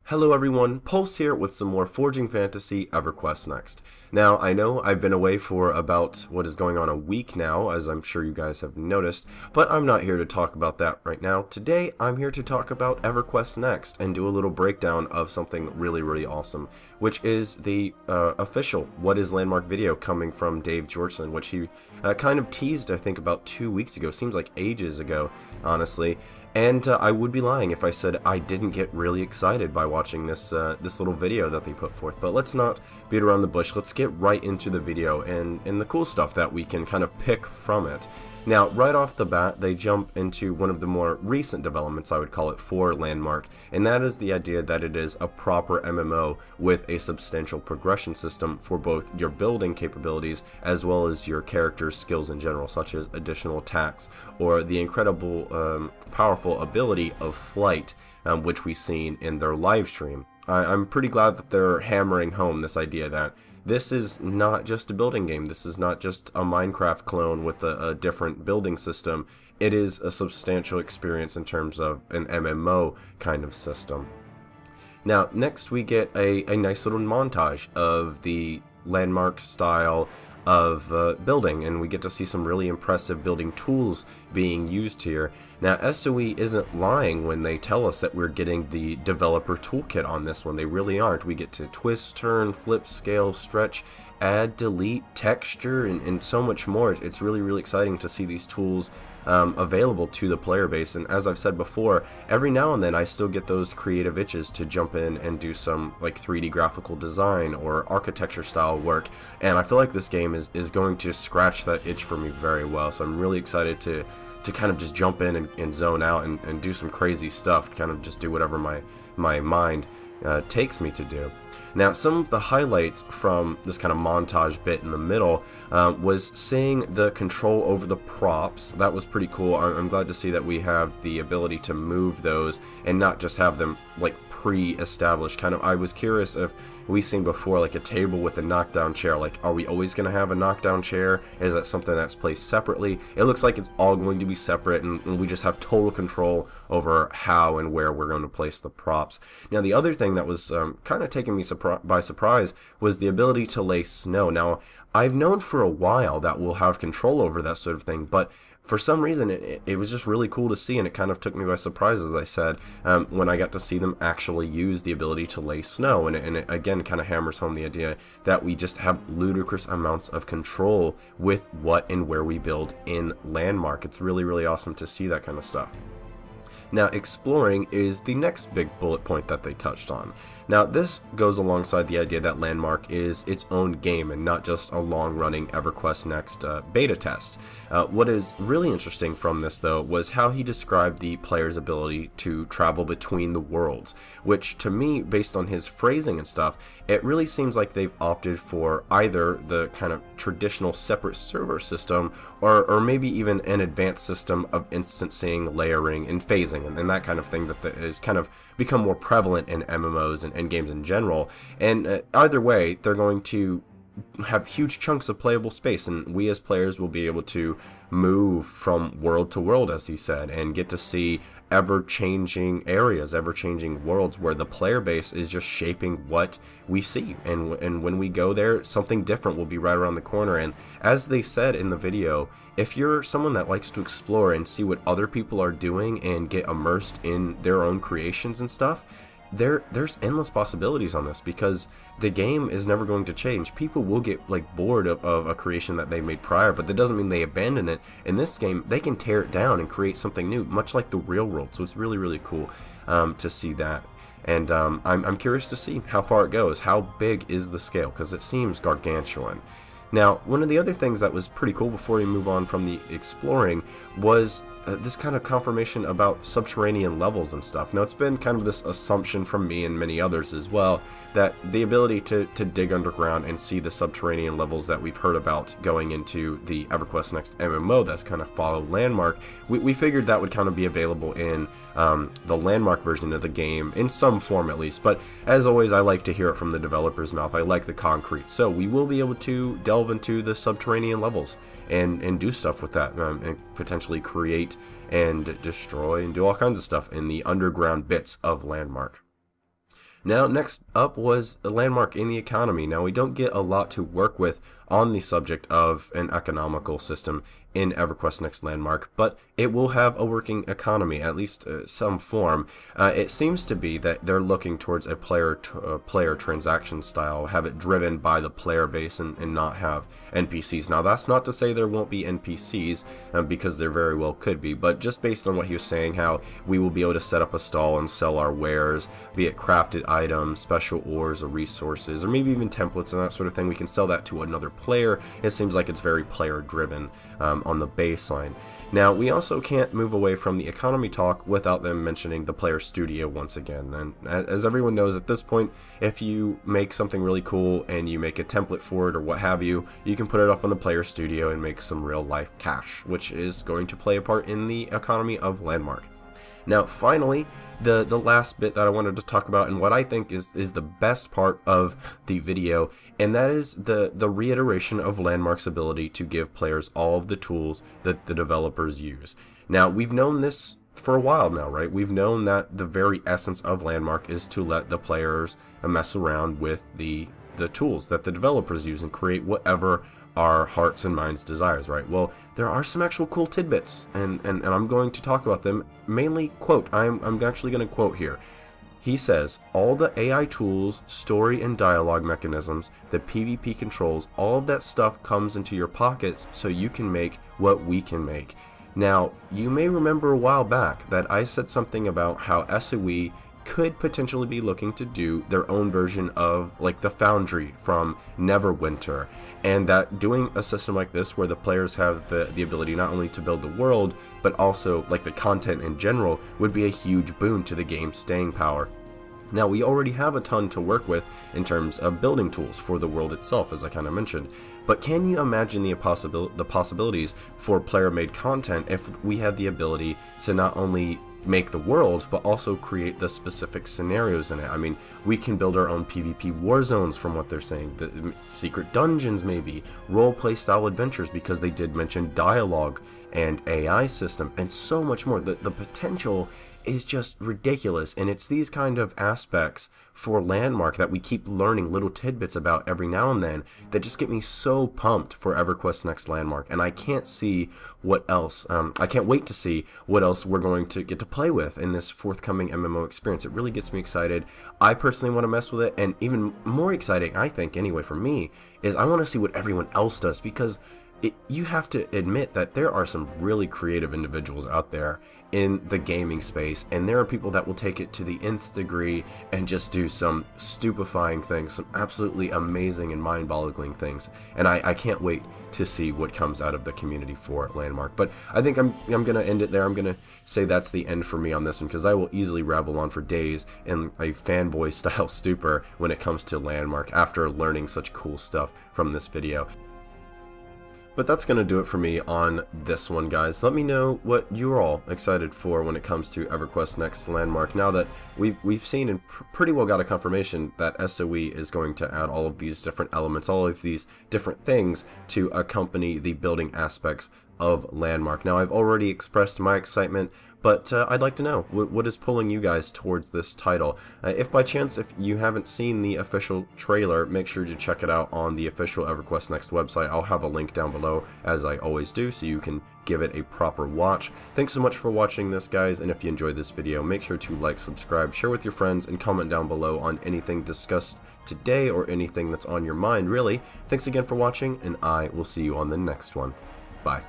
Hello everyone, Pulse here with some more Forging Fantasy EverQuest Next. Now, I know I've been away for about what is going on a week now, as I'm sure you guys have noticed, but I'm not here to talk about that right now. Today, I'm here to talk about EverQuest Next and do a little breakdown of something really awesome, which is the official What is Landmark video coming from Dave Georgeson, which he kind of teased, I think, about 2 weeks ago. Seems like ages ago, honestly. And I would be lying if I said I didn't get really excited by watching this this little video that they put forth. But let's not beat around the bush. Let's get right into the video and the cool stuff that we can kind of pick from it. Now, right off the bat, they jump into one of the more recent developments, I would call it, for Landmark, and that is the idea that it is a proper MMO with a substantial progression system for both your building capabilities as well as your character's skills in general, such as additional attacks or the incredible, powerful ability of flight, which we've seen in their live stream. I'm pretty glad that they're hammering home this idea that this is not just a building game. This is not just a Minecraft clone with a different building system. It is a substantial experience in terms of an MMO kind of system. Now, next we get a nice little montage of the Landmark style of building, and we get to see some really impressive building tools being used here. Now, SOE isn't lying when they tell us that we're getting the developer toolkit on this one. They really aren't. We get to twist, turn, flip, scale, stretch, add, delete, texture, and so much more. It's really exciting to see these tools available to the player base. And as I've said before, every now and then I still get those creative itches to jump in and do some like 3D graphical design or architecture style work, and I feel like this game is going to scratch that itch for me very well. So I'm really excited to kind of just jump in and zone out and do some crazy stuff, kind of just do whatever my mind takes me to do. Now, some of the highlights from this kind of montage bit in the middle was seeing the control over the props. That was pretty cool. I'm glad to see that we have the ability to move those and not just have them like pre-established. Kind of, I was curious if we've seen before like a table with a knockdown chair. Like, are we always going to have a knockdown chair? Is that something that's placed separately? It looks like it's all going to be separate, and we just have total control over how and where we're going to place the props. Now, the other thing that was kind of taking me by surprise was the ability to lay snow. Now, I've known for a while that we'll have control over that sort of thing, but for some reason, it was just really cool to see, and it kind of took me by surprise, as I said, when I got to see them actually use the ability to lay snow. And it again kind of hammers home the idea that we just have ludicrous amounts of control with what and where we build in Landmark. It's really awesome to see that kind of stuff. Now, exploring is the next big bullet point that they touched on. Now, this goes alongside the idea that Landmark is its own game and not just a long-running EverQuest Next beta test. What is really interesting from this, though, was how he described the player's ability to travel between the worlds, which to me, based on his phrasing and stuff, it really seems like they've opted for either the kind of traditional separate server system or maybe even an advanced system of instancing, layering, and phasing, and that kind of thing that is kind of become more prevalent in MMOs and games in general. And either way, they're going to have huge chunks of playable space, and we as players will be able to move from world to world, as he said, and get to see ever-changing areas, ever-changing worlds where the player base is just shaping what we see, and when we go there, something different will be right around the corner. And as they said in the video, if you're someone that likes to explore and see what other people are doing and get immersed in their own creations and stuff, there's endless possibilities on this, because the game is never going to change. People will get like bored of a creation that they made prior, but that doesn't mean they abandon it. In this game, they can tear it down and create something new, much like the real world. So it's really cool to see that. And I'm curious to see how far it goes. How big is the scale? Because it seems gargantuan. Now, one of the other things that was pretty cool before we move on from the exploring was this kind of confirmation about subterranean levels and stuff. Now, it's been kind of this assumption from me and many others as well, that the ability to dig underground and see the subterranean levels that we've heard about going into the EverQuest Next MMO that's kind of follow Landmark, we figured that would kind of be available in the Landmark version of the game, in some form at least. But as always, I like to hear it from the developer's mouth. I like the concrete. So we will be able to delve into the subterranean levels and do stuff with that, and potentially create and destroy and do all kinds of stuff in the underground bits of Landmark. Now, next up was a landmark in the economy. Now, we don't get a lot to work with on the subject of an economical system in EverQuest Next Landmark, but it will have a working economy, at least some form. It seems to be that they're looking towards a player transaction style, have it driven by the player base and not have NPCs. Now, that's not to say there won't be NPCs, because there very well could be, but just based on what he was saying, how we will be able to set up a stall and sell our wares, be it crafted items, special ores or resources, or maybe even templates and that sort of thing. We can sell that to another player. It seems like it's very player driven on the baseline. Now, we also can't move away from the economy talk without them mentioning the player studio once again. And as everyone knows at this point, if you make something really cool and you make a template for it or what have you, you can put it up on the player studio and make some real life cash, which is going to play a part in the economy of Landmark. Now, finally, the last bit that I wanted to talk about, and what I think is the best part of the video, and that is the reiteration of Landmark's ability to give players all of the tools that the developers use. Now, we've known this for a while now, right? We've known that the very essence of Landmark is to let the players mess around with the tools that the developers use and create whatever our hearts and minds desires, right? Well, there are some actual cool tidbits, and I'm going to talk about them, mainly quote. I'm actually going to quote here. He says, all the AI tools, story and dialogue mechanisms, the PvP controls, all of that stuff comes into your pockets so you can make what we can make. Now, you may remember a while back that I said something about how SOE could potentially be looking to do their own version of like the Foundry from Neverwinter, and that doing a system like this where the players have the ability not only to build the world but also like the content in general would be a huge boon to the game's staying power. Now, we already have a ton to work with in terms of building tools for the world itself, as I kind of mentioned, but can you imagine the possibilities for player-made content if we had the ability to not only make the world, but also create the specific scenarios in it? I mean, we can build our own PvP war zones from what they're saying, the secret dungeons maybe, role-play style adventures, because they did mention dialogue and AI system, and so much more. The potential is just ridiculous, and it's these kind of aspects for Landmark that we keep learning little tidbits about every now and then that just get me so pumped for EverQuest Next Landmark, and I can't see what else, I can't wait to see what else we're going to get to play with in this forthcoming MMO experience. It really gets me excited. I personally want to mess with it, and even more exciting, I think anyway for me, is I want to see what everyone else does, because you have to admit that there are some really creative individuals out there in the gaming space, and there are people that will take it to the nth degree and just do some stupefying things, some absolutely amazing and mind-boggling things, and I can't wait to see what comes out of the community for Landmark. But I think I'm gonna end it there. I'm gonna say that's the end for me on this one, because I will easily rabble on for days in a fanboy style stupor when it comes to Landmark after learning such cool stuff from this video. But that's going to do it for me on this one, guys. Let me know what you're all excited for when it comes to EverQuest Next Landmark, now that we've seen and pretty well got a confirmation that SOE is going to add all of these different elements, all of these different things to accompany the building aspects of Landmark. Now, I've already expressed my excitement, but I'd like to know what is pulling you guys towards this title. If by chance, if you haven't seen the official trailer, make sure to check it out on the official EverQuest Next website. I'll have a link down below, as I always do, so you can give it a proper watch. Thanks so much for watching this, guys, and if you enjoyed this video, make sure to like, subscribe, share with your friends, and comment down below on anything discussed today or anything that's on your mind, really. Thanks again for watching, and I will see you on the next one. Bye.